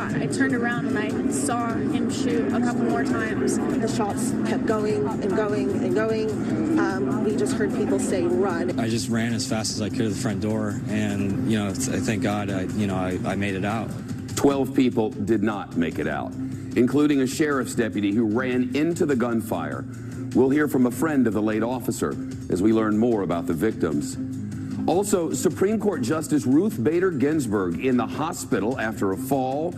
gunshot. I turned around and I saw him shoot a couple more times. The shots kept going and going and going. We just heard people say, run. I just ran as fast as I could to the front door, and, I thank God, I made it out. 12 people did not make it out, including a sheriff's deputy who ran into the gunfire. We'll hear from a friend of the late officer as we learn more about the victims. Also, Supreme Court Justice Ruth Bader Ginsburg in the hospital after a fall.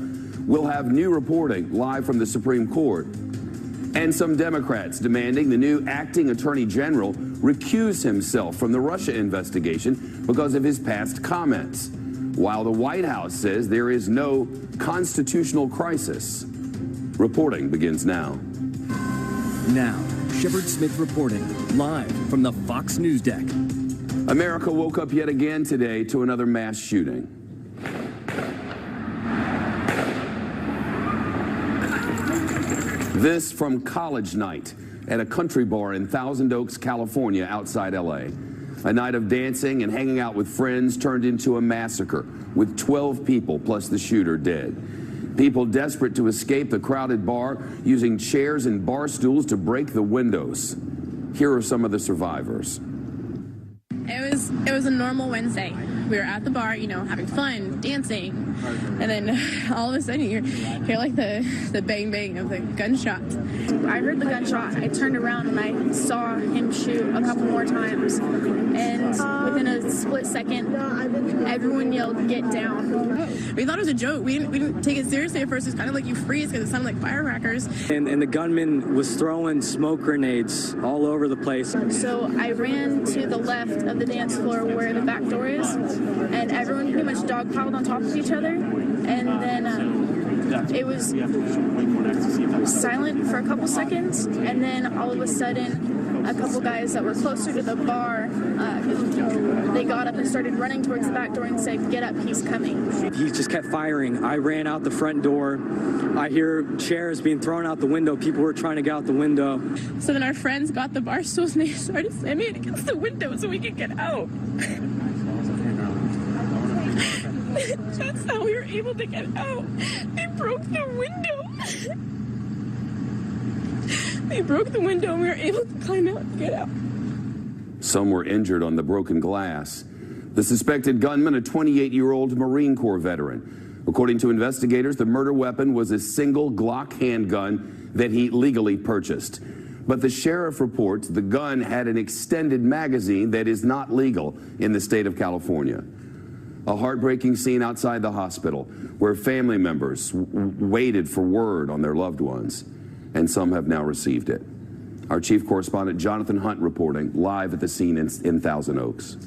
We'll have new reporting live from the Supreme Court. And some Democrats demanding the new acting attorney general recuse himself from the Russia investigation because of his past comments, while the White House says there is no constitutional crisis. Reporting begins now. Now, Shepard Smith reporting live from the Fox News deck. America woke up yet again today to another mass shooting. This from college night at a country bar in Thousand Oaks, California, outside LA. A night of dancing and hanging out with friends turned into a massacre with 12 people plus the shooter dead. People desperate to escape the crowded bar using chairs and bar stools to break the windows. Here are some of the survivors. It was a normal Wednesday. We were at the bar, having fun, dancing, and then all of a sudden you hear like the bang bang of the gunshots. I heard the gunshot. I turned around and I saw him shoot a couple more times, and within a split second, everyone yelled, "Get down!" We thought it was a joke. We didn't take it seriously at first. It was kind of like you freeze because it sounded like firecrackers. And the gunman was throwing smoke grenades all over the place. So I ran to the left of the dance floor where the back door is, and everyone pretty much dogpiled on top of each other, and then it was silent for a couple seconds, and then all of a sudden a couple guys that were closer to the bar, they got up and started running towards the back door and said, "Get up, he's coming." He just kept firing. I ran out the front door. I hear chairs being thrown out the window. People were trying to get out the window. So then our friends got the bar stools and they started slamming it against the window so we could get out. That's how we were able to get out. They broke the window. They broke the window and we were able to climb out and get out. Some were injured on the broken glass. The suspected gunman, a 28-year-old Marine Corps veteran. According to investigators, the murder weapon was a single Glock handgun that he legally purchased. But the sheriff reports the gun had an extended magazine that is not legal in the state of California. A heartbreaking scene outside the hospital where family members waited for word on their loved ones, and some have now received it. Our chief correspondent Jonathan Hunt reporting live at the scene in Thousand Oaks.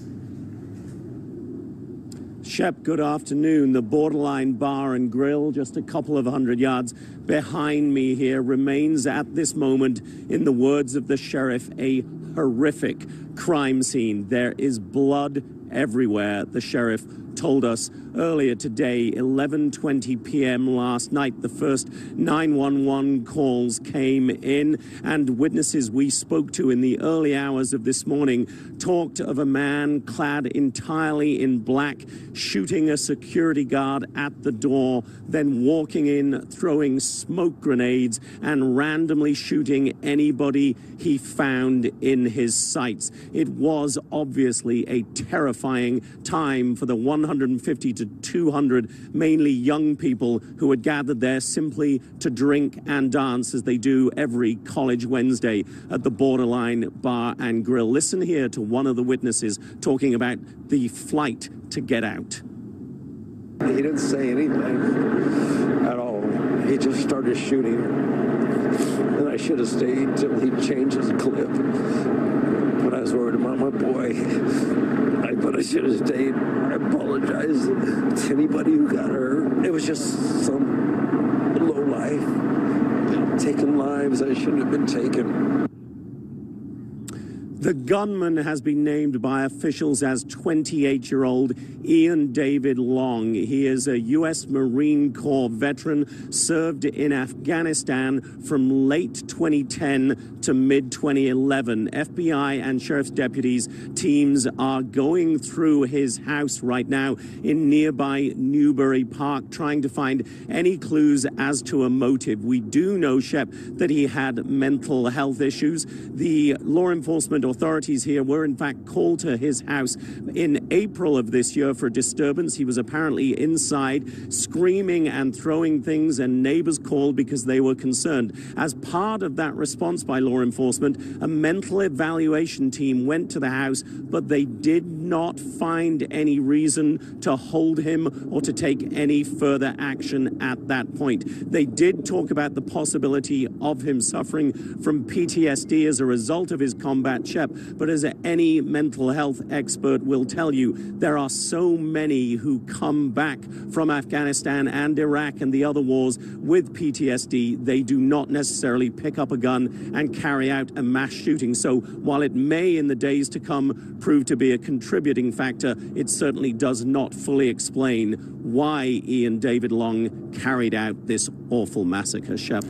Shep, good afternoon. The Borderline Bar and Grill, just a couple of hundred yards behind me here, remains at this moment, in the words of the sheriff, a horrific crime scene. There is blood everywhere, the sheriff told us earlier today. 11:20 p.m. last night, the first 911 calls came in, and witnesses we spoke to in the early hours of this morning talked of a man clad entirely in black shooting a security guard at the door, then walking in, throwing smoke grenades and randomly shooting anybody he found in his sights. It was obviously a terrifying time for the 150 to 200, mainly young people who had gathered there simply to drink and dance, as they do every college Wednesday at the Borderline Bar and Grill. Listen here to one of the witnesses talking about the flight to get out. He didn't say anything at all. He just started shooting. And I should have stayed till he changed his clip. But I was worried about my boy. But I should have stayed. I apologize to anybody who got hurt. It was just some low life. Taking lives I shouldn't have been taking. The gunman has been named by officials as 28-year-old Ian David Long. He is a U.S. Marine Corps veteran, served in Afghanistan from late 2010 to mid-2011. FBI and sheriff's deputies teams are going through his house right now in nearby Newbury Park, trying to find any clues as to a motive. We do know, Shep, that he had mental health issues. The law enforcement authorities here were in fact called to his house in April of this year for a disturbance. He was apparently inside screaming and throwing things, and neighbors called because they were concerned. As part of that response by law enforcement, a mental evaluation team went to the house, but they did not find any reason to hold him or to take any further action at that point. They did talk about the possibility of him suffering from PTSD as a result of his combat, Shep, but as any mental health expert will tell you, there are so many who come back from Afghanistan and Iraq and the other wars with PTSD. They do not necessarily pick up a gun and carry out a mass shooting. So while it may in the days to come prove to be a contributing factor, it certainly does not fully explain why Ian David Long carried out this awful massacre, Shep.